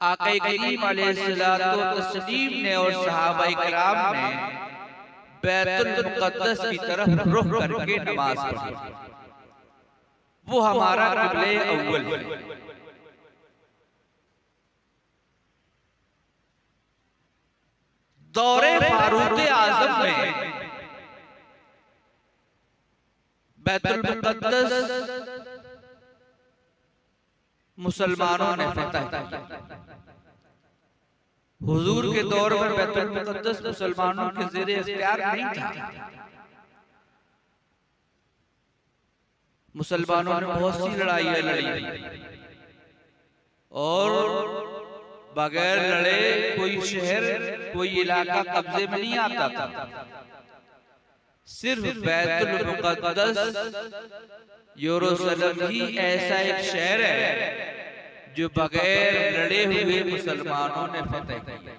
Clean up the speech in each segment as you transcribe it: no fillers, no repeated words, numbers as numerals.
आक़ा करीम अलैहिस्सलातु तस्लीम ने और सहाबाए किराम ने बैतुल मुक़द्दस की तरफ रुख करके नमाज पढ़ी। वो हमारा क़िबले अव्वल है। दौरे फारूक आज़म में बैतुल मुक़द्दस मुसलमानों ने फतह किया। हुजूर के दौर में बैतुल मुक़द्दस मुसलमानों के ज़ेरे इख्तियार नहीं था। मुसलमानों ने बहुत सी लड़ाइयाँ लड़ी और बगैर लड़े कोई शहर कोई इलाका कब्जे में नहीं आता था। सिर्फ बैतुल मुक़द्दस यरूशलेम ही ऐसा एक शहर है जो बगैर लड़े हुए मुसलमानों ने फतह किया।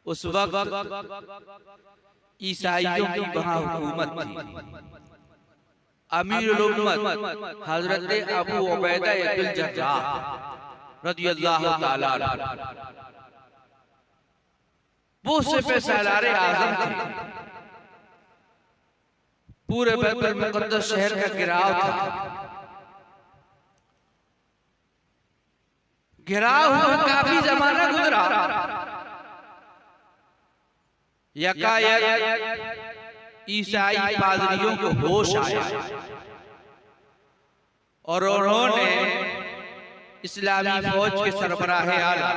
उस वक्त ईसाइयों की वहां हुकूमत थी। अमीरुल उम्मत हजरत अबू उबैदा इब्न जर्राह रज़ियल्लाहु ताला अन्हु वो सिपह सालार आज़म थे। पूरे बैतुल मुक़द्दस शहर का घेराव था। घेराव हुआ काफी जमाना गुजरा। यकायक ईसाई पादरियों को होश आया और उन्होंने इस्लामी फौज के सरबराह आला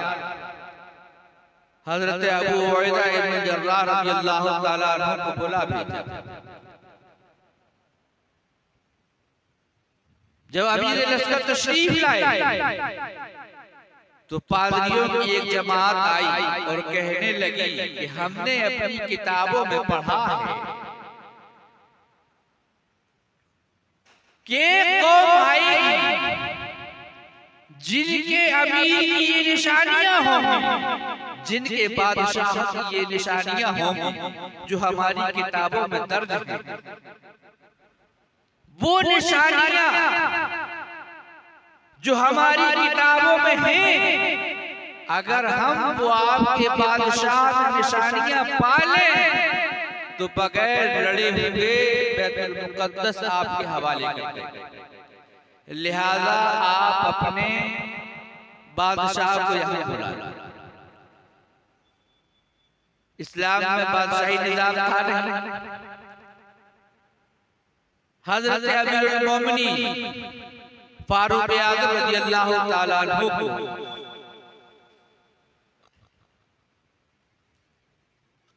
हजरत अबू उबैदा इब्न जर्राह रज़ियल्लाहु ताला अन्हु को बुला भेजा। जब अमीर लश्कर तशरीफ लाए तो पादरियों की एक जमात आई और कहने लगी कि हमने अपनी किताबों में पढ़ा है कि कौम आएगी जिनके अमीर की ये निशानियां होंगी, जिनके बादशाह की ये निशानियां होंगी जो हमारी किताबों में दर्ज है। वो निशानियां जो हमारी किताबों में हैं, अगर हम वो आपके बादशाह की निशानियां पालें तो बगैर लड़े हुए बैतुल मुक़द्दस आपके हवाले कर देंगे। लिहाजा आप अपने बादशाह को यहाँ बुला लो। इस्लाम में बादशाही निजाम था नहीं। हज़रत अमीरुल मोमिनीन फारूक आज़म रज़ियल्लाहु ताला अन्हु को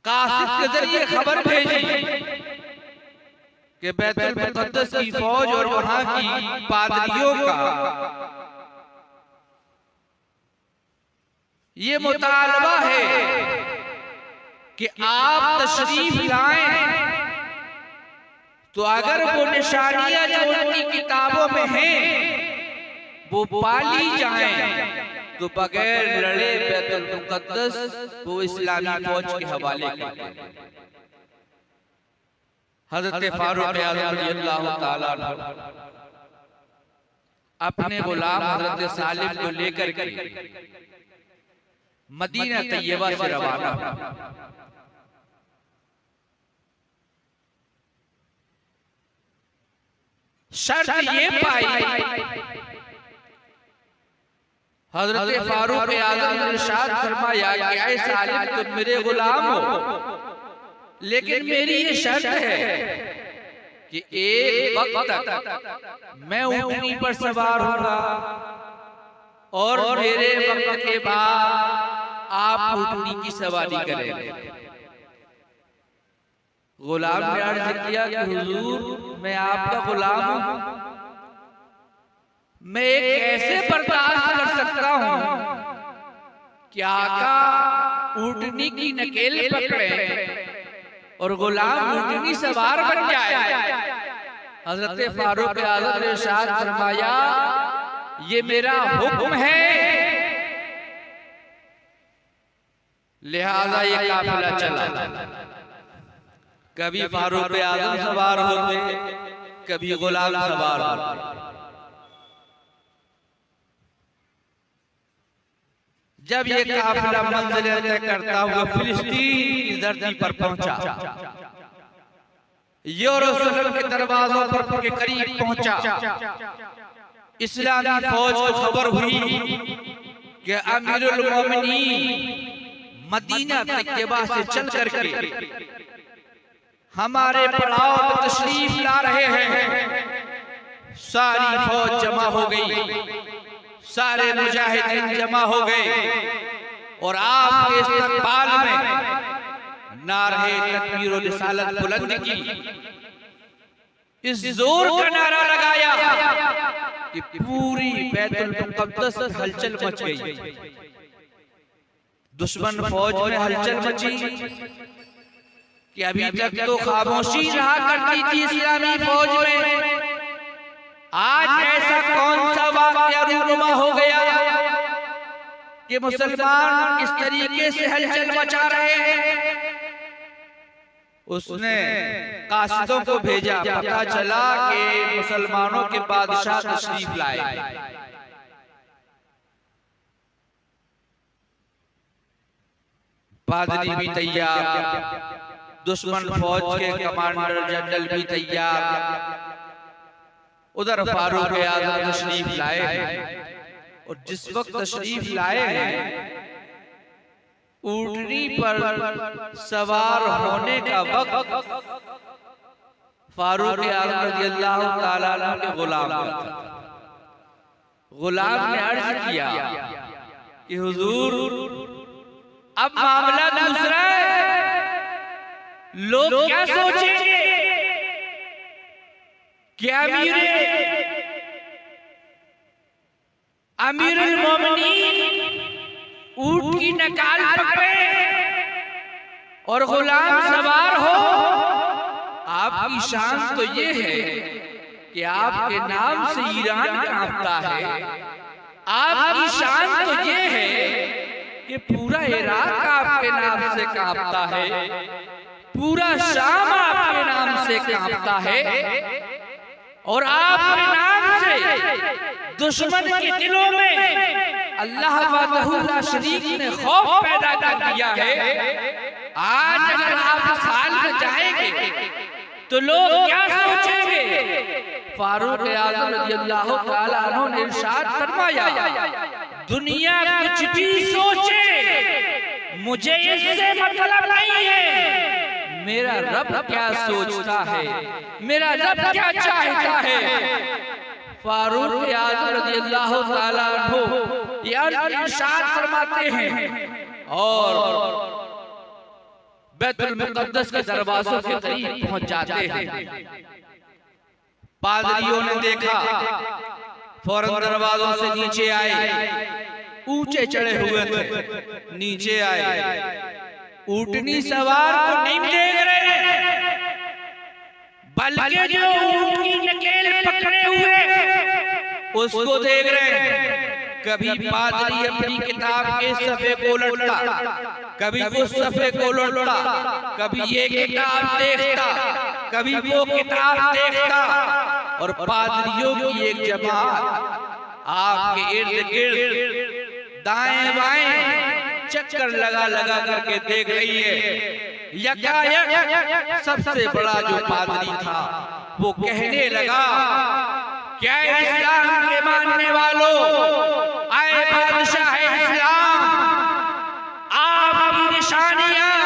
कासिद के जरिए खबर भेजी कि बैतुल मुक़द्दस की फौज और वहां की पादरियों का ये मुतालबा है कि आप तशरीफ लाएं, तो अगर वो निशानियां जो उनकी किताबों में हैं वो पाली जाएं तो बगैर लड़े बैतुल मुक़द्दस वो इस्लामी फौज के हवाले कर दें। हज़रत फारूक आज़म रज़ियल्लाहु ताला अन्हु अपने गुलाम हज़रत सालिम को लेकर के मदीना तैयबा से रवाना हुए। शर्त ये पाई हज़रत फारूक आज़म ने इरशाद फरमाया कि ऐ सालिम तुम मेरे गुलाम हो, लेकिन मेरी ये शर्त है कि एक वक्त तक मैं ऊँटनी पर सवार होगा और मेरे वक्त के बाद आप ऊँटनी की सवारी करेंगे। गुलाम ने अर्ज किया कि हुजूर मैं आपका गुलाम हूँ, मैं कैसे बर्दाश्त कर सकता हूँ कि आका ऊँटनी की नकेल पकड़े और गुलाम ऊँटनी सवार बन जाए। हज़रत फारूक आज़म ने इरशाद फरमाया ये मेरा हुक्म है, लिहाजा ये काफिला चला। कभी फारूक आज़म सवार होते, कभी गुलाम सवार होते। जब ये काफिला मंजिल तय करता हुआ फिलिस्तीन की धरती पर पहुंचा, यरूशलेम के दरवाजों पर के करीब पहुंचा, इस्लामी फौज को खबर हुई कि अमीरुल मोमिनीन मदीना तैयबा से चल करके हमारे पड़ाव पर तशरीफ ला रहे हैं। सारी फौज जमा हो गई, सारे मुजाहिदीन जमा हो गए और आपके इस्तकबाल में नारे तकबीर और रिसालत बुलंद की, इस जोर का नारा लगाया कि पूरी बैतुल मुक़द्दस हलचल मच गई। दुश्मन फौज में हलचल मची कि अभी तक तो खामोशी रहा करती थी इस्लामी फौज में, आज ऐसा कौन सा वाक़या रूनुमा हो गया कि मुसलमान इस तरीके से हलचल मचा रहे हैं। उसने कासिदों को भेजा, पता चला कि मुसलमानों के बादशाह तशरीफ लाए। पादरी भी तैयार, दुश्मन फौज के कमांडर जनरल भी तैयार, उधर फारूक आज़म तशरीफ लाए। और जिस वक्त तशरीफ लाए हैं, ऊँटनी पर सवार होने का वक्त फारूक आज़म रज़ियल्लाहु ताला अन्हु के गुलाम ने अर्ज किया कि हुजूर अब मामला दूसरा है, लोग क्या सोचेंगे? क्या अमीरुल मोमिनीन ऊँट की नकाल पकड़े और गुलाम सवार हो? आपकी शान तो ये है कि आपके नाम से ईरान कांपता है, आपकी शान तो ये है कि पूरा इराक आपके नाम से कांपता है, पूरा शाम आपके नाम से कांपता है, और आपके नाम से दुश्मन के दिलों में अल्लाह वहदहू ला शरीक ने खौफ पैदा कर दिया है। आज अगर आप साल में जाएंगे तो लोग क्या सोचेंगे? फारूक आज़म रज़ियल्लाहु ताला अन्हु ने इरशाद फरमाया, दुनिया कुछ भी सोचे मुझे इससे मतलब नहीं है, मेरा रब क्या सोचता है, मेरा रब क्या चाहता है। फारूक आज़म रज़ियल्लाहु ताला अन्हु इरशाद फरमाते हैं और बैतुल मुक़द्दस के दरवाजों के करीब पहुंच जाते हैं। पादरियों ने देखा, फौरन दरवाजों से नीचे आए, ऊंचे चढ़े हुए थे, नीचे आए, ऊँटनी सवार को नहीं देख रहे, बल्कि जो ऊँट की नकेल पकड़े हुए उसको देख रहे हैं। कभी पादरी अपनी किताब के सफ़े को उलटता, कभी उस सफ़े को उलटता, कभी ये किताब देखता, कभी वो किताब देखता, और पादरियों की एक जमात आपके इर्द गिर्द दाएं बाएं चक्कर लगा लगा करके देख रही है। यकायक सबसे बड़ा जो पादरी था वो कहने लगा, क्या इस्लाम के मानने वालों, आए बादशाह इस्लाम, आपकी निशानियां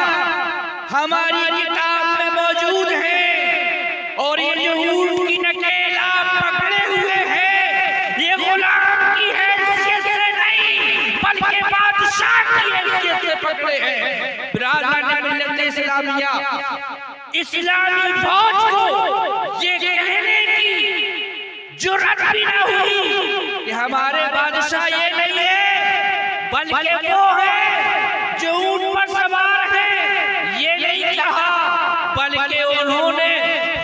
हमारी किताब में मौजूद हैं, और ये जो ऊँट की नकेल आप पकड़े हुए हैं, ये गुलाम की हैसियत से नहीं बल्कि बादशाह की हैसियत से पकड़े हैं। बिरादरान मिल्लत इस्लामिया, इस्लामी फौज को ये कहने की जुर्रत भी न हुई कि हमारे बादशाह ये नहीं है बल्कि वो है जो ऊँट पर सवार है, ये नहीं कहा, बल्कि उन्होंने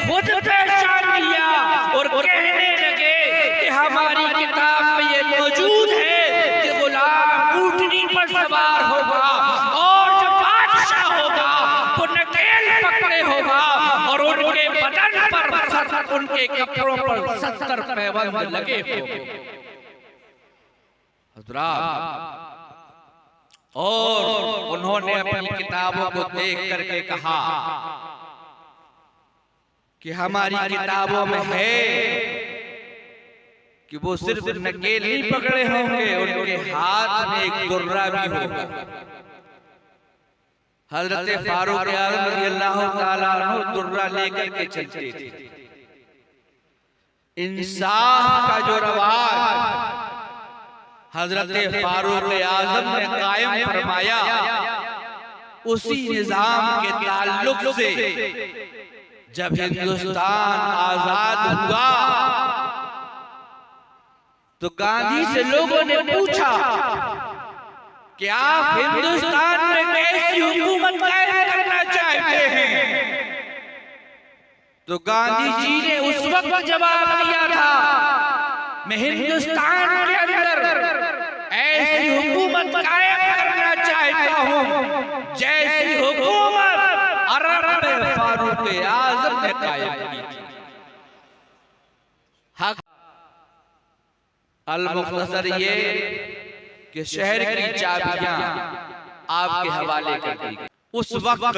खुद पहचान लिया और कहने लगे कि हमारी किताब में ये मौजूद है कि गुलाम ऊँटनी पर सवार होगा और जो बादशाह होगा वो नकेल पकड़े होगा और उनके बदन पर उनके कपड़ों पर 70 पैबंद लगे हो। हज़रात, और उन्होंने अपनी किताबों को देख करके कहा कि हमारी किताबों में है कि वो सिर्फ नकेल नहीं पकड़े होंगे, उनके हाथ में एक दुर्रा भी होगा। हजरत फारूक आज़म रज़ियल्लाहु ताला अन्हु दुर्रा लेकर के चलते थे। इंसाफ का जो रवाज हजरत फारूक आज़म ने कायम फरमाया, उसी निजाम के ताल्लुक से जब हिंदुस्तान आजाद हुआ तो गांधी से लोगों ने पूछा कि आप हिंदुस्तान में कैसी हुकूमत कायम करना चाहते हैं? तो गांधी जी ने उस वक्त जवाब दिया था, मैं हिंदुस्तान के अंदर ऐसी हुकूमत कायम करना चाहता हूं जैसी हुकूमत अरब में फारूक आज़म ने कायम की थी। हक अल-मुख्तसर ये कि शहर की चाबियां आपके हवाले कर दी गई। उस वक्त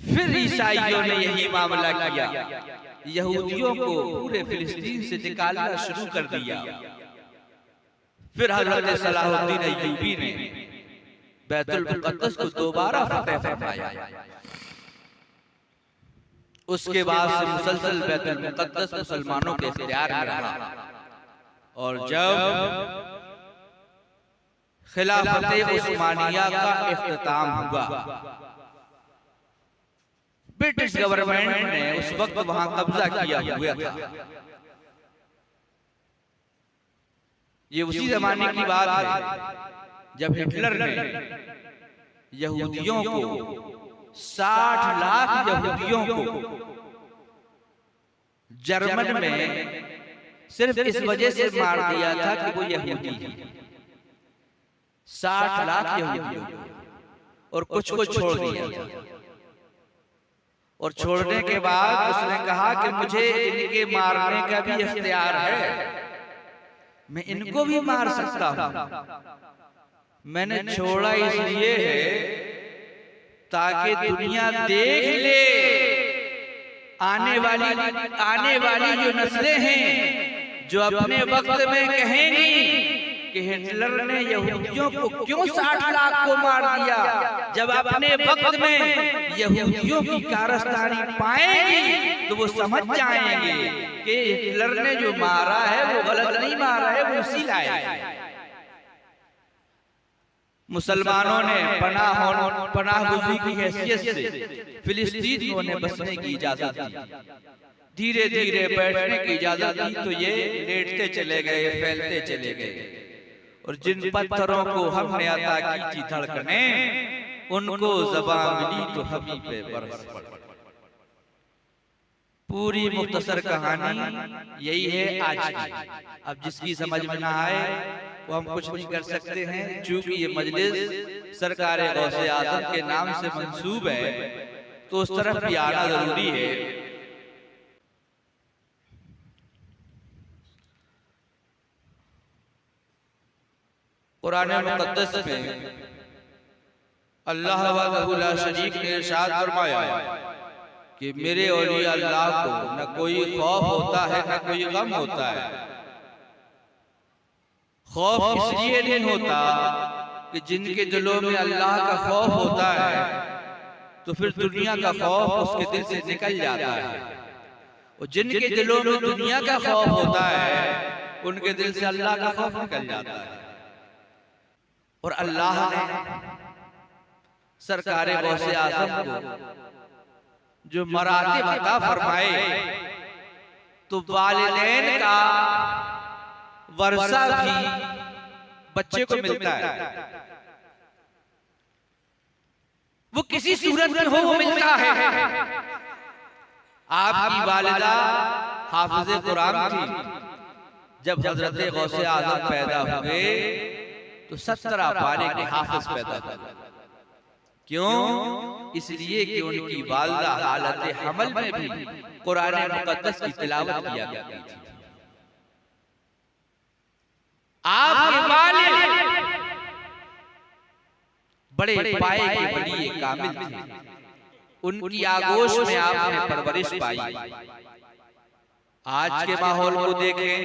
फिर ईसाइयों ने यही मामला किया, यहूदियों को पूरे फिलिस्तीन से निकालना शुरू कर दिया। फिर हजरत सलाहुद्दीन अय्यूबी ने बैतुल मुक़द्दस को दोबारा फतह फरमाया। उसके बाद से मुसलसल बैतुल मुक़द्दस मुसलमानों के इख्तियार में रहा। और जब खिलाफत उस्मानिया का इख्तिताम हुआ, ब्रिटिश गवर्नमेंट ने उस वक्त वहां कब्जा किया हुआ था। ये उसी जमाने की बात है जब हिटलर ने यहूदियों को 60 लाख यहूदियों को जर्मन में सिर्फ इस वजह से मार दिया था कि वो यहूदी है। 60 लाख यहूदियों और कुछ को छोड़ दिया था। और छोड़ने के बाद उसने कहा कि मुझे इनके मारने का भी इख्तियार है, मैं इनको भी मार सकता हूं। मैंने छोड़ा इसलिए है ताकि दुनिया देख ले, आने वाली जो नस्लें हैं जो अपने वक्त में कहेंगी कि हिटलर ने यहूदियों को क्यों 60 लाख को मार दिया, जब अपने वक्त में यहूदियों की कारस्तानी पाएंगी तो वो समझ जाएंगे कि हिटलर ने जो मारा है वो गलत नहीं मारा है, वो उसी लायक है। मुसलमानों ने पनाहगुज़ी की हैसियत से फिलिस्तीन को ने बसने की इजाजत दी, धीरे धीरे बैठने की इजाजत दी, तो ये लेटते चले गए, फैलते चले गए। और जिन पत्थरों को हमने अता की थी धड़कनें, उनको ज़बां मिली तो हम ही पे बरस पड़ी। पूरी मुख्तसर कहानी यही है आज की। अब जिसकी समझ में ना आए वो हम कुछ नहीं कर सकते हैं, चूंकि ये मजलिस सरकारे गौसे आज़म के नाम से मंसूब है तो उस तरफ भी आना जरूरी है। कुरान मुक़द्दस में अल्लाह वहदहु ला शरीक ने इरशाद फरमाया कि मेरे औलिया अल्लाह को न कोई खौफ होता है न कोई गम होता है। खौफ इसलिए नहीं होता कि जिनके दिलों में अल्लाह का खौफ होता है तो फिर दुनिया का खौफ उसके दिल से निकल जाता है, और जिनके दिलों में दुनिया का खौफ होता है उनके दिल से अल्लाह का खौफ निकल जाता है। और अल्लाह ने सरकारे गौसे आज़म को जो मरातिब अता फरमाए तो वालिदैन का वर्षा भी बच्चे को मिलता है। वो किसी सूरत में हो वो मिलता है। आपकी वालिदा हाफिज़े कुरान थी। जब हजरत गौसे आज़म पैदा हुए तो 17 पारे के हाफिज पैदा हुए। क्यों? इसलिए कि उनकी वालिदा हालत हमल में भी कुरान मुक़द्दस की तिलावत किया करती थी। आपके वालिद बड़े पाए के वली कामिल थे, उनकी आगोश में आपने परवरिश पाई। आज के माहौल को देखें,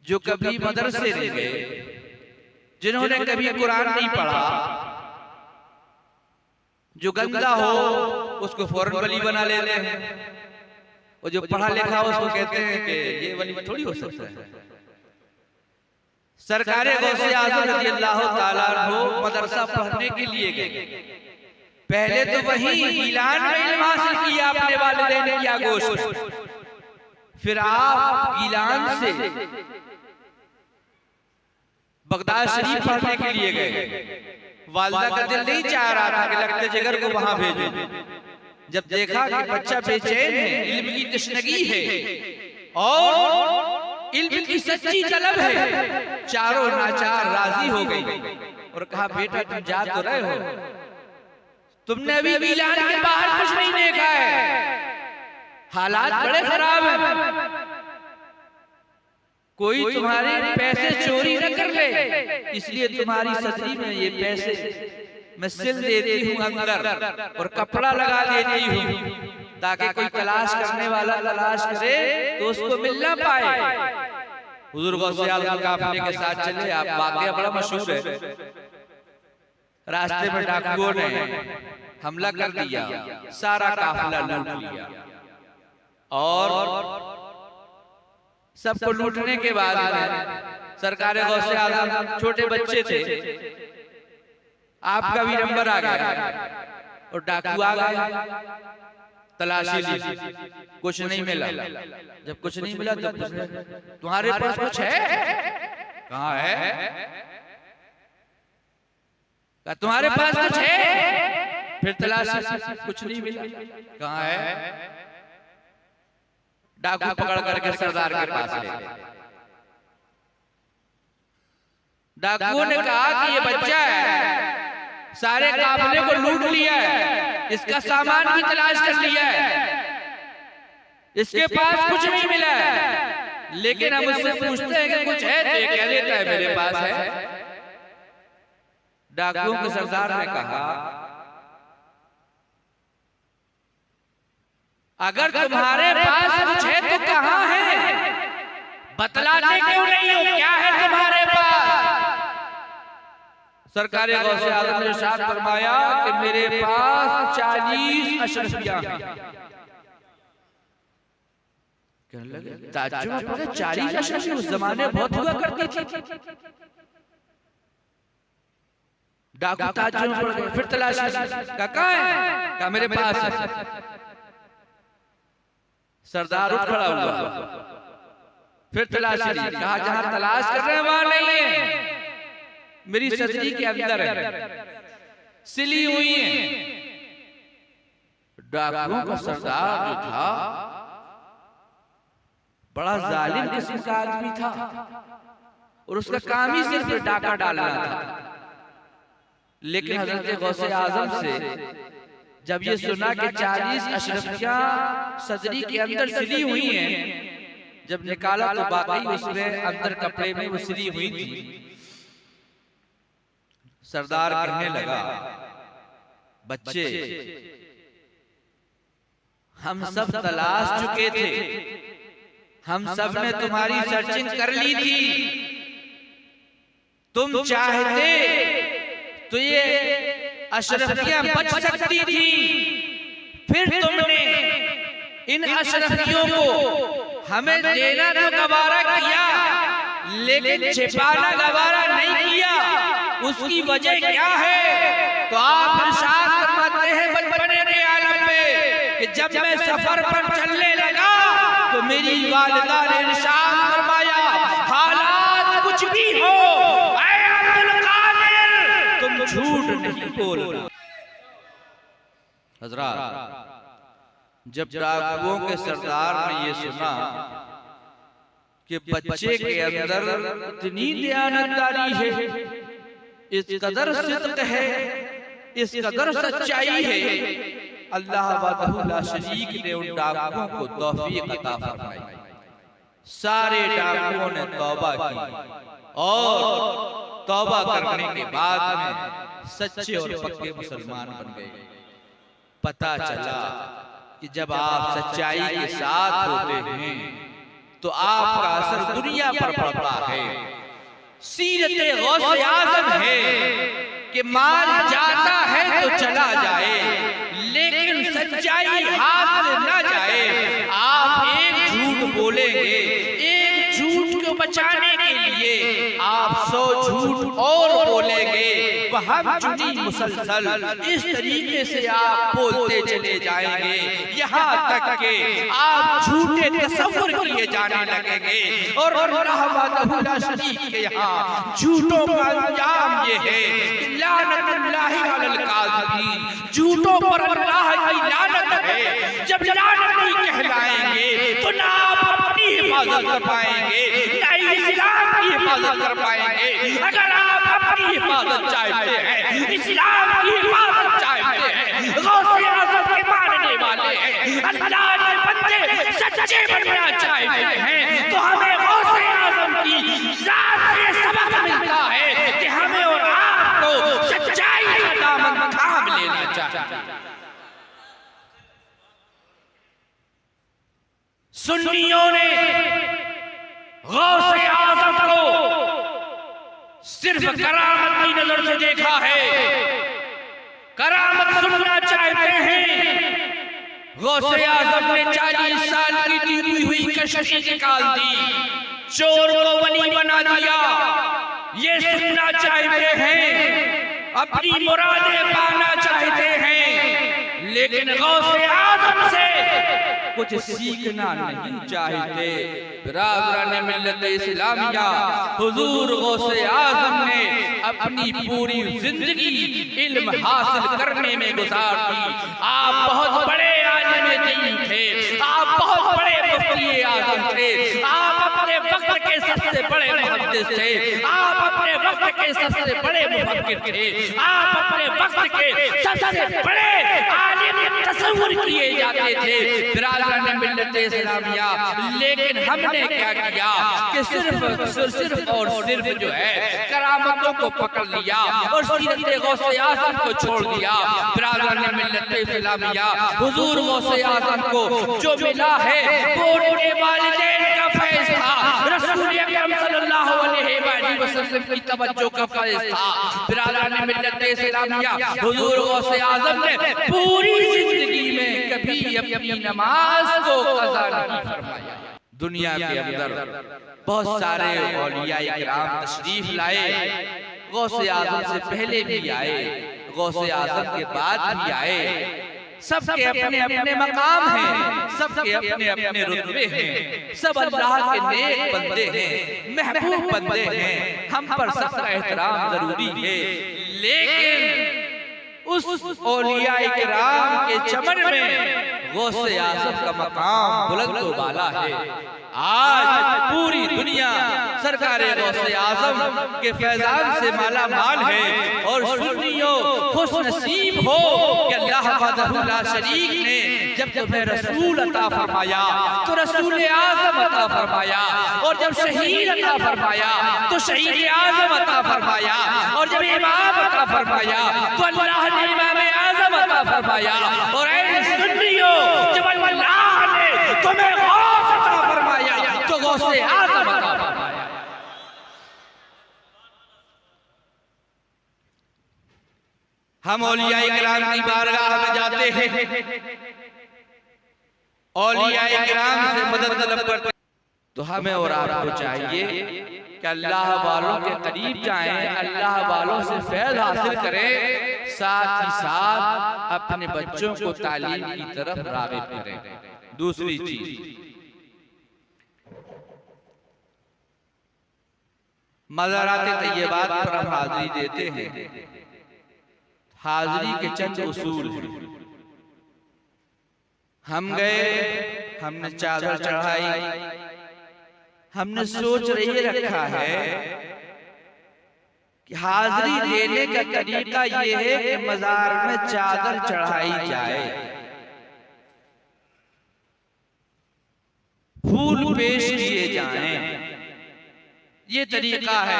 जो कभी मदरसे नहीं गए, जिन्होंने कभी कुरान नहीं पढ़ा, जो गंदा हो उसको फौरन वली बना लेते हैं, और जो पढ़ा लिखा हो उसको कहते हैं कि ये वली थोड़ी हो सकता है। सरकारे गौसे आज़म रज़ियल्लाहु ताला अन्हु मदरसा पढ़ने के लिए गए। पहले तो वही ईलान में इल्म हासिल किया अपने वालिदैन की आगोश में, फिर आप ईलान से बगदाद शरीफ पढ़ने के लिए गए। वालिदा का दिल नहीं चाह रहा था कि लगते जिगर को वहां भेजो। जब देखा कि बच्चा बेचैन है, इल्म की तशनगी है और इल्म की सच्ची तलब है, चारों नाचार राजी हो गई और कहा बेटा तुम जा तो रहे हो, तुमने अभी ईलान के बाहर कुछ नहीं देखा है, हालात बड़े खराब हैं, कोई तुम्हारे पैसे चोरी न कर ले, इसलिए तुम्हारी सदरी में ये पैसे मैं सिल देती हूँ अंदर और कपड़ा लगा देती हूँ, ताकि कोई तलाश करने वाला तलाश करे तो उसको मिल ना पाए। हुजूर गौसे आज़म काफिले के साथ चले। आप वाकया बड़ा मशहूर है। रास्ते में डाकुओं ने हमला कर दिया, सारा काफिला लूट लिया और सबको लूटने के बाद सरकार गौसे आज़म, छोटे बच्चे थे, आपका भी नंबर आ गया और डाकू आ गया, तलाशी ली, कुछ नहीं मिला। जब कुछ नहीं मिला तब तुम्हारे पास कुछ है? कहाँ है? तुम्हारे पास कुछ है? फिर तलाशी, कुछ नहीं मिला, कहाँ है? डाकू पकड़ करके सरदार के पास ले गए। डाकुओं ने कहा कि ये बच्चा है, सारे काफिले को लूट लिया है, इसका सामान भी तलाश कर लिया है, इसके पास कुछ नहीं मिला है, लेकिन हम उससे पूछते हैं कि कुछ है तो ये कह देता है मेरे पास है। डाकुओं के सरदार ने कहा अगर तुम्हारे पास कुछ है तो कहाँ है, बतलाते क्यों नहीं हो, क्या है तुम्हारे पास? सरकार गौसे आज़म ने इरशाद फरमाया कि मेरे पास 40 अशरफियां हैं। कहने लगे ताज्जुब पड़े, 40 अशरफियां उस जमाने बहुत हुआ करती थी। डाकू ताज्जुब पड़ गए, फिर तलाशी, कहाँ है? कहा मेरे पास है। सरदार उठ खड़ा हुआ, फिर तलाशी ली, कहा जहां तलाश कर रहे हैं वहां नहीं है, मेरी सदरी के अंदर है, सिली हुई है। डाकुओं का सरदार जो था बड़ा जालिम किस्म का आदमी था और उसका काम ही सिर्फ डाका डालना था। लेकिन हजरत गौसे आज़म से जब ये सुना कि 40 अशरफियां सदरी के अंदर सिली हुई हैं, जब निकाला तो वाकई उसमें अंदर कपड़े में वो सिली हुई थी। सरदार कहने लगा बच्चे हम सब तलाश चुके थे, हम सब ने तुम्हारी सर्चिंग कर ली थी, तुम चाहते तो ये अशरफियां बच सकती थी, फिर तुमने इन अशरफियों को हमें देना तो गवारा किया, लेकिन छिपाना गवारा नहीं किया। उसकी वजह क्या है? तो आप इरशाद फरमाते हैं बचपने के आलम में कि जब मैं सफर पर चलने लगा तो मेरी वालिदा ने इरशाद फरमाया हालात कुछ भी हो ऐ अब्दुल कादिर तुम झूठ नहीं बोलना। हज़रात, जब डाकुओं के सरदार ने ये सुना कि बच्चे के अंदर इतनी दयानतदारी है, इस कदर सिद्क है, इस कदर सच्चाई है, अल्लाह वहदहु ला शरीक ने उन डाकुओं को तौफीक अता फरमाई। सारे डाकुओं ने तौबा की और तौबा करने के बाद में सच्चे और पक्के मुसलमान बन गए। पता चला कि जब आप सच्चाई के साथ होते हैं तो आपका असर दुनिया पर पड़ता है। सीरते गौसे आज़म है कि माल जाता है तो चला जाए, लेकिन सच्चाई हाथ से ना जाए। आप एक झूठ बोलेंगे, एक झूठ को बचाने के लिए आप 100 झूठ और बोलेंगे। हम चुनी मुसलसल इस तरीके से आप बोलते चले जाएंगे, यहाँ तक कि आप झूठे तसव्वुर किए जाने लगेंगे। और अल्लाह वहदहू ला शरीक के यहाँ झूठों का अंजाम ये है कि लानतुल्लाहि अलल काज़िबीन, झूठों पर अल्लाह की लानत है। जब लानत नहीं कहलाएंगे तो ना आप अपनी हिफाजत कर पाएंगे, ना इस्लाम की हिफाजत कर पाएंगे। अगर आप अपनी हिफाजत चाहते हैं, इस्लाम की हिफाजत चाहते हैं, गौसे आज़म के मानने वाले हैं, अल्लाह के बंदे सच्चे बनना चाहते हैं, तो हमें गौसे आज़म की ज़ात से सबक मिलता है कि हमें और आपको सच्चाई का दामन थाम लेना चाहिए। सुन्नियों ने गौसे आज़म को सिर्फ करामत की नजर से देखा है, करामत सुनना चाहते हैं। गौसे आज़म ने 40 साल की डूबी हुई कश्ती निकाल दी, चोर को वली बना दिया, ये सुनना चाहते हैं, अपनी मुरादें पाना चाहते हैं, लेकिन गौसे आज़म से कुछ सीखना नहीं चाहते। बिरादरान मिल्लत इस्लामिया, हुजूर गौसे आज़म ने अपनी पूरी जिंदगी इल्म हासिल करने में गुजार दी। आप बहुत बड़े आलिम दीन थे, आप बहुत बड़े मुफ्ती आज़म थे, आप अपने वक्त के सबसे बड़े मुहद्दिस थे, आप अपने वक्त के सबसे बड़े मुफक्किर थे, आप अपने वक्त के सबसे बड़े आलिम तस्वुर किए जाते थे। बिरादरान मिल्लत इस्लामिया, लेकिन हमने क्या किया कि सिर्फ और सिर्फ जो है करामतों को पकड़ लिया और सीरत गौसे आज़म को छोड़ दिया। बिरादरान मिल्लत इस्लामिया, हुजूर गौसे आज़म को जो मिला है वो उनके वालिदैन का फैज़ था, रसूल अकरम सल्लल्लाहु अलैहि वसल्लम की तवज्जो का फैज़ था। बिरादरान मिल्लत इस्लामिया, हुजूर गौसे आज़म ने पूरी जिंदगी में कभी अपनी नमाज को क़ज़ा नहीं फरमाया। दुनिया के अंदर बहुत सारे औलिया इकराम तशरीफ लाए, गौसे आज़म से पहले भी आए, गौसे आज़म के बाद भी आए। सबके अपने अपने मकाम हैं, सबके अपने अपने रुतबे हैं, सब अल्लाह के नेक बंदे हैं, महबूब बंदे हैं, हम पर सबका एहतराम जरूरी है। लेकिन उस औलिया इकराम के चमन में गौसे आज़म का मकाम बुलंद वाला है। आज पूरी दुनिया सरकारे गौसे आज़म के फैज़ान से माला माल है। और सुन्नियों खुशनसीब हो कि अल्लाह वहदहू ला शरीक ने जब तुम्हें रसूल अता फरमाया तो रसूल आज़म अता फरमाया, और जब शहीद अता फरमाया तो शहीद आज़म अता फरमाया, और जब इमाम अता फरमाया तो अल्लाह ने इमाम आज़म अता फरमाया। और ऐ सुन्नियों, जब अल्लाह ने तुम्हें गौस अता फरमाया तो गौसे आज़म अता फरमाया। हम औलिया इकराम की बारगाह में जाते हैं, औलिया इकराम से मदद तलब करते, तो हमें और आपको चाहिए कि अल्लाह वालों के करीब जाएं, अल्लाह वालों से फैज़ हासिल करें, साथ ही साथ अपने बच्चों को तालीम की तरफ राग़िब करें। दूसरी चीज, मज़ारात तैयबात पर हम हाज़िरी देते हैं। हाज़िरी के चंद उसूल हैं। हम गए, हमने चादर चढ़ाई, हमने सोच रही रखा है कि हाज़िरी देने का तरीका ये है कि मज़ार में चादर चढ़ाई जाए, फूल पेश किए जाएं। ये तरीका है,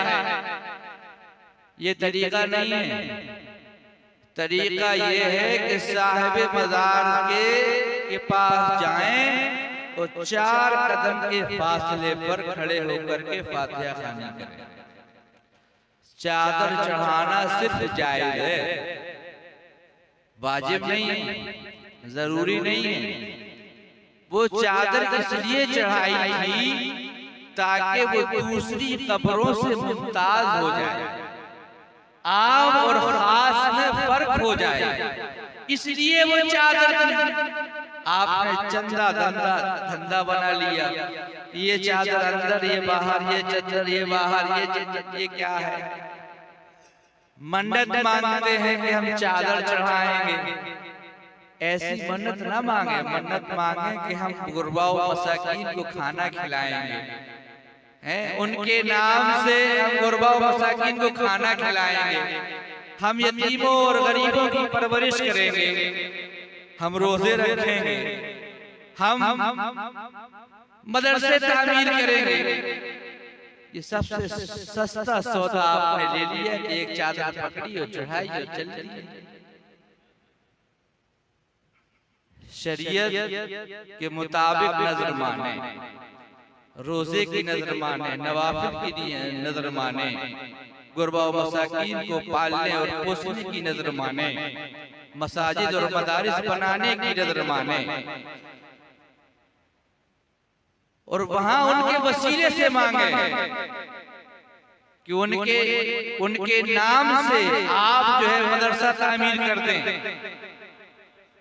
ये तरीका नहीं है। तरीका ये है कि साहिब मजार के पास जाएं और 4 कदम के फासले पर खड़े होकर के फातिहा खानी करें। चादर चढ़ाना सिर्फ जायज है, वाजिब नहीं है, जरूरी नहीं है। वो चादर इसलिए चढ़ाई थी ताकि वो दूसरी कब्रों से मुमताज हो जाए, आम और खास में फर्क हो जाए, इसलिए वो चादर थी। आपने चंदा धंधा बना लिया, ये चादर अंदर, ये बाहर, ये चादर, ये बाहर, ये क्या है? मन्नत मांगते हैं कि हम चादर चढ़ाएंगे। ऐसी मन्नत ना मांगे, मन्नत मांगे कि हम गुरबा और मसाकीन को खाना खिलाएंगे, हैं? उनके नाम से हम गुरबा और मसाकीन को खाना खिलाएंगे, हम यतीमों और गरीबों की परवरिश करेंगे, हम रोजे रखेंगे, हम मदरसे तामीर करेंगे। ये सबसे सस्ता सौदा आपने ले लिया कि एक चादर पकड़ी और चढ़ाई और चल दी। शरीयत के मुताबिक नजर माने, रोजे की नजर माने, नवाफिल की नजर माने, गुरबा और मसाकीन को पालने और पोसने की नजर माने, मसाजिद और मदारिस बनाने की नजर माने, और वहां उनके वसीले से मांगे कि उनके नाम से आप जो है मदरसा तामीर कर दें,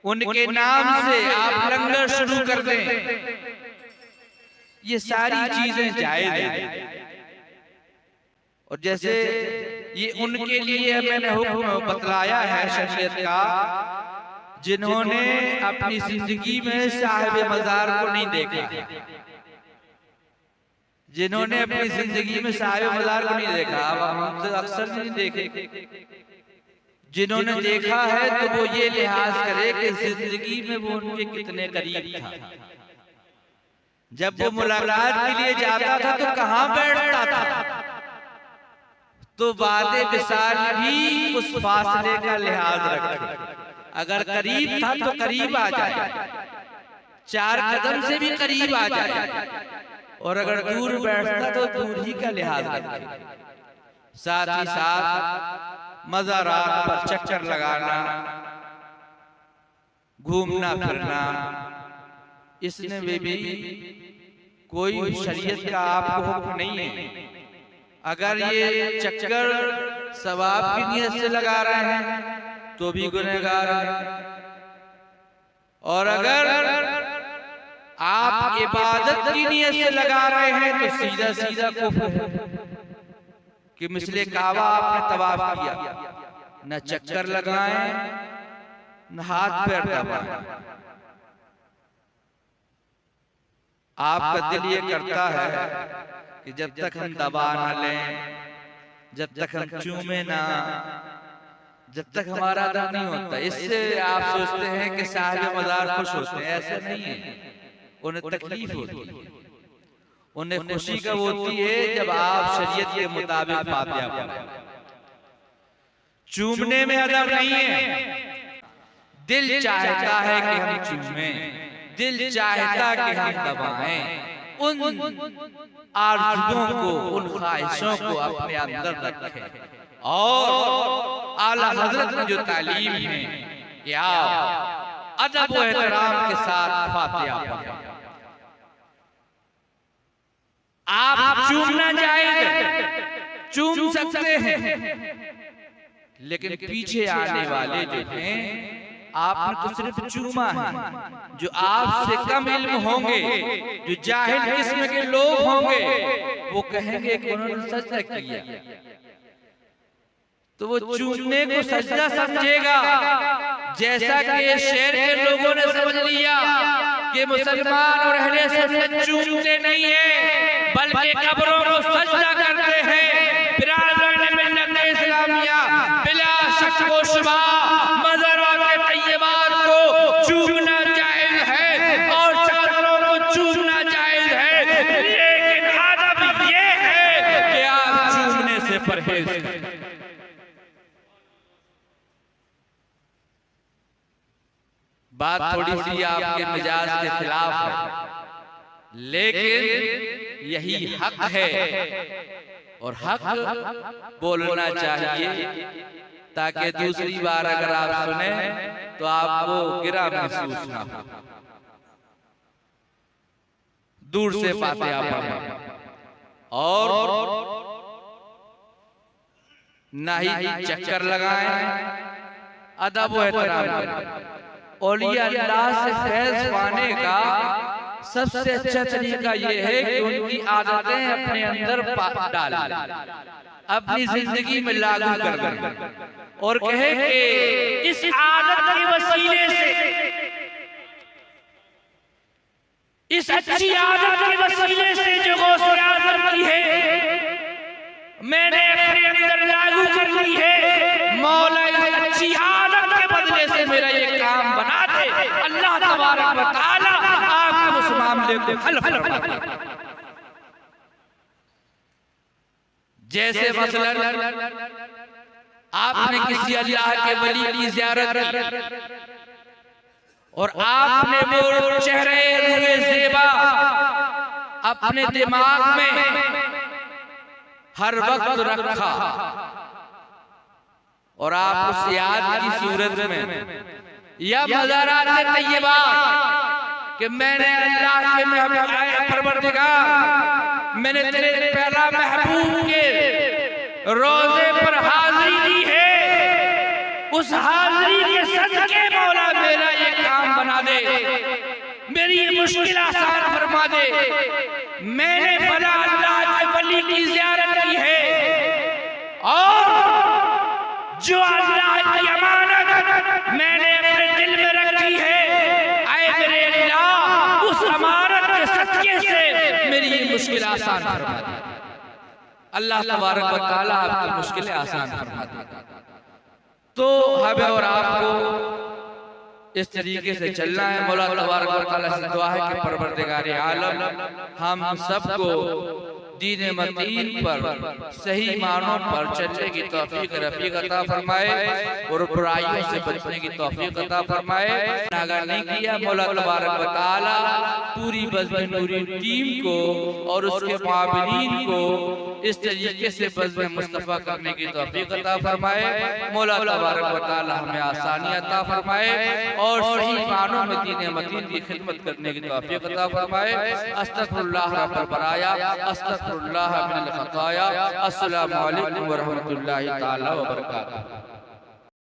उनके नाम से आप लंगर शुरू कर दें। ये सारी चीजें जायज हैं। और जैसे ये उनके लिए मैंने हुक्म बतलाया है शरीयत का, जिन्होंने अपनी जिंदगी में साहिब मजार को नहीं देखा, जिन्होंने अपनी जिंदगी में साहिब मजार को नहीं देखा, अब हम तो अक्सर नहीं देखे। जिन्होंने देखा है तो वो ये लिहाज करे कि जिंदगी में वो उनके कितने करीब था। जब वो मुलाकात के लिए जाता था तो कहाँ बैठता था, तो वादे विसाल भी उस फासले का लिहाज रखे। अगर करीब था तो करीब आ जाए, 4 कदम से भी करीब आ जाए, और अगर दूर बैठता तो दूर ही का लिहाज रखे। साथ ही साथ मज़ारात पर चक्कर लगाना, घूमना फिरना, इसमें भी कोई शरीयत का आपको हुक्म नहीं है। अगर ये चक्कर सवाब की नियत से लगा रहे हैं तो भी गुनहगार हैं, और अगर आप इबादत की नियत से लगा रहे हैं तो सीधा सीधा कुफ्र है कि मिसले काबा आपने तवाफ किया, न चक्कर लगाएं न हाथ पैर दबाएं। आपका दिल ये करता है कि जब तक हम दबा ना लें, जब तक हम चूमे ना, जब तक हमारा अदा नहीं होता, इससे आप सोचते हैं कि साहिब मज़ार खुश होते हैं। ऐसा नहीं है, उन्हें तकलीफ होती है। उन्हें खुशी कब होती है जब आप शरीयत के मुताबिक फातिहा पढ़ें। चूमने में अदब नहीं है। दिल चाहता है कि हम चूमें, दिल चाहता कि हम दबाएं, उन आरज़ुओं को, उन ख्वाहिशों को अपने अंदर रखें। और आला हजरत ने जो तालीम है कि आप अदब व एहतराम के साथ फातिहा पढ़ें। आप चूमना जायज़, चूम सकते हैं, लेकिन पीछे आने वाले जो हैं, आपने तो सिर्फ चूमा है। जो आपसे कम इल्म होंगे, जो जाहिल किस्म के लोग होंगे, वो कहेंगे कि उन्होंने सजदा किया, तो वो चूमने को सजदा समझेगा। जैसा कि शहर के लोगों ने समझ लिया कि मुसलमान और अहले सुन्नत चूमते नहीं है, बल्कि कब्रों को सजदा करते हैं। बिरादरान मिल्लत इस्लामिया बिला शक व शुबा मज़ारों के तय्यबात को चूमना जायज़ है और चादरों को चूमना जायज़ है। बात थोड़ी सी आपके मिजाज के खिलाफ है, लेकिन यही हक है और हक बोलना चाहिए, ताकि दूसरी बार अगर आप सुने तो आपको गिरा महसूस ना हो। दूर से बातें आप पढ़ें और ना ही चक्कर लगाएं, अदब व एहतराम करें। औलिया अल्लाह से फैज़ पाने का सबसे अच्छा तरीका ये है कि उनकी आदतें अपने अंदर डालें, अपनी जिंदगी में लागू कर दें और कहे कि इस आदत के वसीले से, इस अच्छी आदत के वसीले से जो गौसे आज़म की है मैंने अपने अंदर लागू कर ली है। मौला इस अच्छी आदत के बदले से मेरा ये काम बना दे। अल्लाह तबारक व तआला आपको उस मामले को हल फरमा दे। जैसे मसलन आपने किसी अल्लाह के वली की ज़ियारत की और आपने वो चेहरे ज़ेबा अपने दिमाग में हर वक्त रखा और आप उस याद की सूरत में या मज़ारात तैयबा कि मैंने अल्लाह के परवरदिगार, मैंने तेरे प्यारा महबूब के रोज़े पर हाज़िरी दी है, उस हाज़िरी के सदके मौला मेरा ये काम बना दे, मेरी ये मुश्किल आसान फरमा दे। मैंने फला अल्लाह के वली की ज़ियारत की है और जो अल्लाह की अमानत मैंने अपने दिल में रखी है, आए मेरे अल्लाह उस अमानत के सदके से मेरी ये मुश्किल आसान फरमा दे। अल्लाह तबारक व तआला आपकी मुश्किलें आसान फरमा दे। तो हमें और आपको इस तरीके से चलना है। मौला तबारक व तआला से दुआ है कि परवरदिगार आलम हम सबको दीन मतीन पर सही मानों पर चलने की तौफीक रफीक अता फरमाए और बुराइयों से बचने की तौफीक अता फरमाए। अगर नहीं किया मौला तबारक व तआला पूरी बज़्म नूरी टीम को और उसके मुआविनीन को इस तरीके से बज़्म मुस्तफ़ा करने की तौफीक अता फरमाए। मौला तबारक व तआला हमें आसानी अता फरमाए और सही मानों में दीन मतीन की खिदमत करने की तौफीक अता फरमाए। अस्तगफिरुल्लाह रब्बल बराया, अस्तगफिरुल्लाह मिनल खताया। अस्सलामु अलैकुम व रहमतुल्लाहि तआला व बरकातहू।